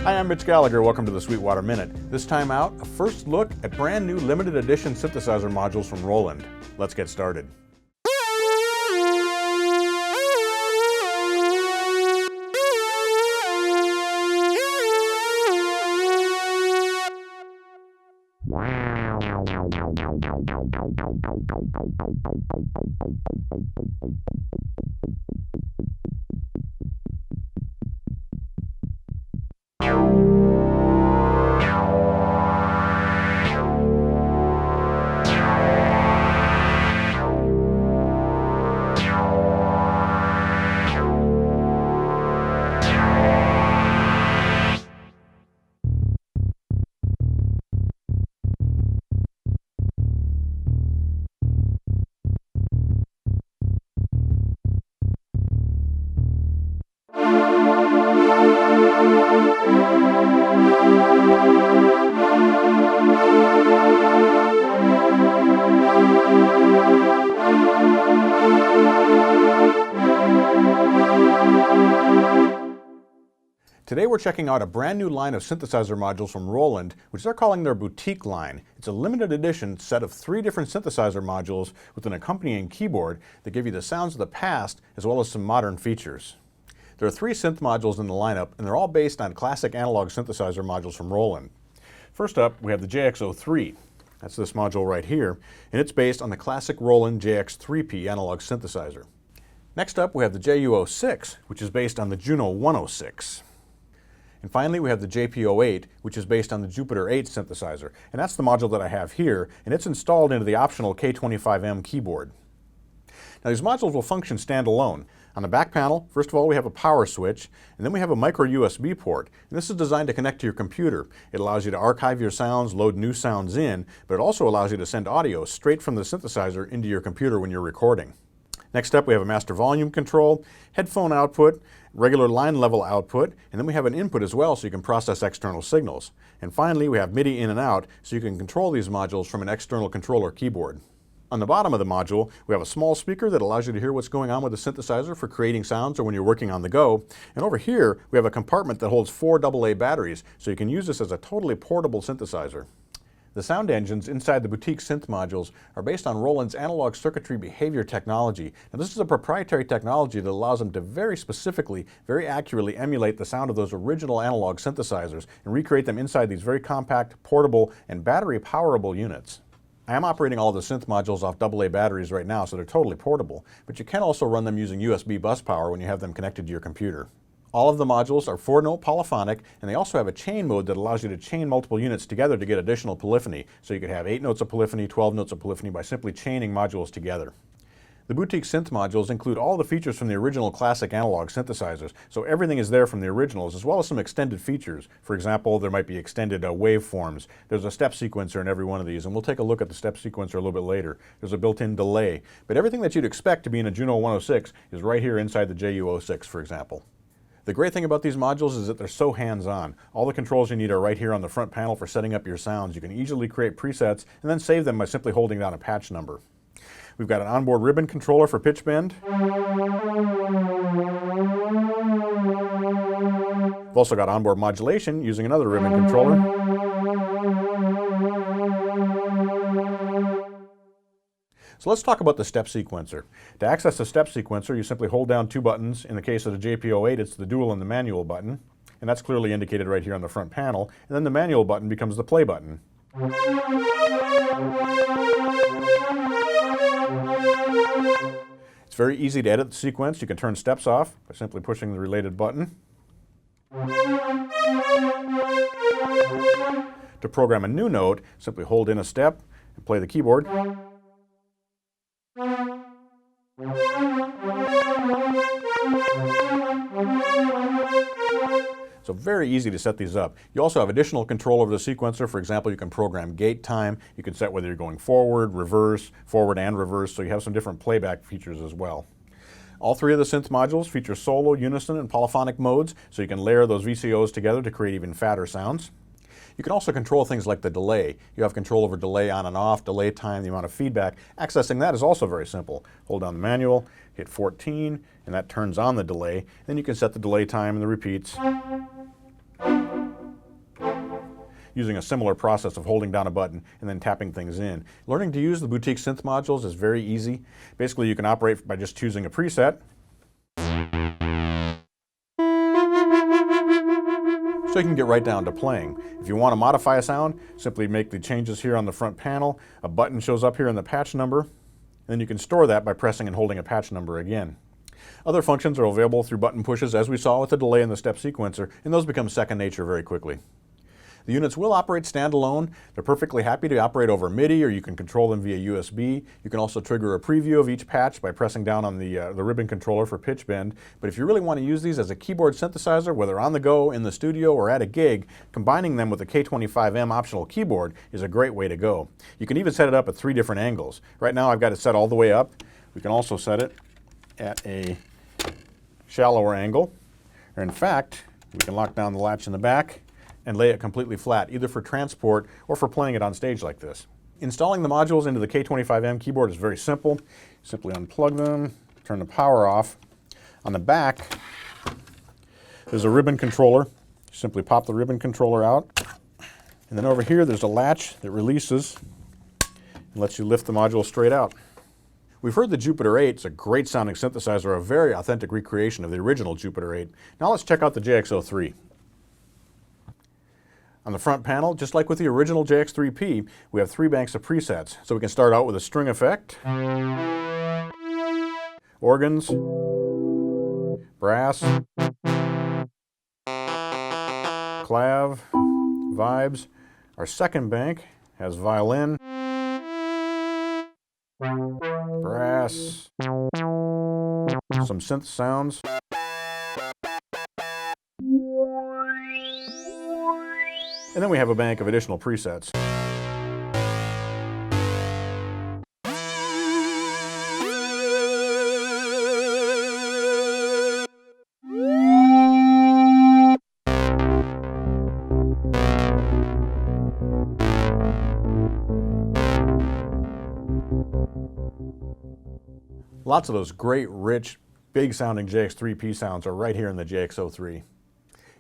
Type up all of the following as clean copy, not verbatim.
Hi, I'm Mitch Gallagher. Welcome to the Sweetwater Minute. This time out, a first look at brand new limited edition synthesizer modules from Roland. Let's get started. Today we're checking out a brand new line of synthesizer modules from Roland, which they're calling their Boutique line. It's a limited edition set of 3 different synthesizer modules with an accompanying keyboard that give you the sounds of the past as well as some modern features. There are 3 synth modules in the lineup, and they're all based on classic analog synthesizer modules from Roland. First up, we have the JX03. That's this module right here, and it's based on the classic Roland JX3P analog synthesizer. Next up, we have the JU06, which is based on the Juno 106. And finally, we have the JP08, which is based on the Jupiter 8 synthesizer. And that's the module that I have here, and it's installed into the optional K25M keyboard. Now, these modules will function standalone. On the back panel, first of all, we have a power switch, and then we have a micro USB port. And this is designed to connect to your computer. It allows you to archive your sounds, load new sounds in, but it also allows you to send audio straight from the synthesizer into your computer when you're recording. Next up, we have a master volume control, headphone output, regular line level output, and then we have an input as well so you can process external signals. And finally, we have MIDI in and out so you can control these modules from an external controller keyboard. On the bottom of the module, we have a small speaker that allows you to hear what's going on with the synthesizer for creating sounds or when you're working on the go. And over here, we have a compartment that holds 4 AA batteries, so you can use this as a totally portable synthesizer. The sound engines inside the Boutique synth modules are based on Roland's analog circuitry behavior technology. Now, this is a proprietary technology that allows them to very specifically, very accurately emulate the sound of those original analog synthesizers and recreate them inside these very compact, portable, and battery-powerable units. I am operating all of the synth modules off AA batteries right now, so they're totally portable, but you can also run them using USB bus power when you have them connected to your computer. All of the modules are 4-note polyphonic, and they also have a chain mode that allows you to chain multiple units together to get additional polyphony. So you could have 8 notes of polyphony, 12 notes of polyphony by simply chaining modules together. The Boutique synth modules include all the features from the original classic analog synthesizers, so everything is there from the originals, as well as some extended features. For example, there might be extended waveforms. There's a step sequencer in every one of these, and we'll take a look at the step sequencer a little bit later. There's a built-in delay, but everything that you'd expect to be in a Juno 106 is right here inside the JU06, for example. The great thing about these modules is that they're so hands-on. All the controls you need are right here on the front panel for setting up your sounds. You can easily create presets and then save them by simply holding down a patch number. We've got an onboard ribbon controller for pitch bend. We've also got onboard modulation using another ribbon controller. So let's talk about the step sequencer. To access the step sequencer, you simply hold down 2 buttons. In the case of the JP08, it's the dual and the manual button, and that's clearly indicated right here on the front panel. And then the manual button becomes the play button. It's very easy to edit the sequence. You can turn steps off by simply pushing the related button. To program a new note, simply hold in a step and play the keyboard. So very easy to set these up. You also have additional control over the sequencer. For example, you can program gate time. You can set whether you're going forward, reverse, forward and reverse, so you have some different playback features as well. All 3 of the synth modules feature solo, unison, and polyphonic modes, so you can layer those VCOs together to create even fatter sounds. You can also control things like the delay. You have control over delay on and off, delay time, the amount of feedback. Accessing that is also very simple. Hold down the manual, hit 14, and that turns on the delay. Then you can set the delay time and the repeats. using a similar process of holding down a button and then tapping things in. Learning to use the Boutique synth modules is very easy. Basically, you can operate by just choosing a preset. So you can get right down to playing. If you want to modify a sound, simply make the changes here on the front panel. A button shows up here in the patch number, and then you can store that by pressing and holding a patch number again. Other functions are available through button pushes, as we saw with the delay in the step sequencer, and those become second nature very quickly. The units will operate standalone. They're perfectly happy to operate over MIDI, or you can control them via USB. You can also trigger a preview of each patch by pressing down on the ribbon controller for pitch bend. But if you really want to use these as a keyboard synthesizer, whether on the go, in the studio, or at a gig, combining them with the K25M optional keyboard is a great way to go. You can even set it up at 3 different angles. Right now I've got it set all the way up. We can also set it at a shallower angle. Or in fact, we can lock down the latch in the back and lay it completely flat, either for transport or for playing it on stage like this. Installing the modules into the K25M keyboard is very simple. Simply unplug them, turn the power off. On the back, there's a ribbon controller. Simply pop the ribbon controller out. And then over here, there's a latch that releases and lets you lift the module straight out. We've heard the Jupiter 8 is a great sounding synthesizer, a very authentic recreation of the original Jupiter 8. Now let's check out the JX03. On the front panel, just like with the original JX3P, we have 3 banks of presets. So we can start out with a string effect, organs, brass, clav, vibes. Our second bank has violin, brass, some synth sounds. And then we have a bank of additional presets. Lots of those great, rich, big-sounding JX3P sounds are right here in the JX03.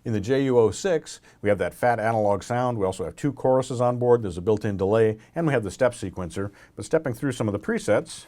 In the JU06, we have that fat analog sound. We also have 2 choruses on board. There's a built-in delay, and we have the step sequencer. But stepping through some of the presets,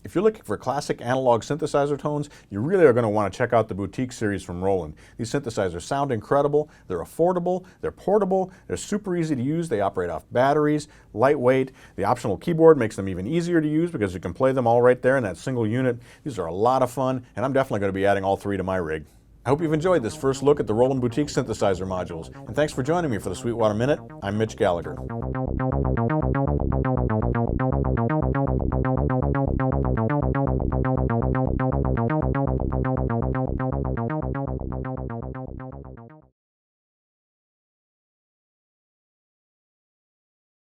if you're looking for classic analog synthesizer tones, you really are going to want to check out the Boutique series from Roland. These synthesizers sound incredible, they're affordable, they're portable, they're super easy to use, they operate off batteries, lightweight. The optional keyboard makes them even easier to use because you can play them all right there in that single unit. These are a lot of fun, and I'm definitely going to be adding all 3 to my rig. I hope you've enjoyed this first look at the Roland Boutique synthesizer modules, and thanks for joining me for the Sweetwater Minute. I'm Mitch Gallagher.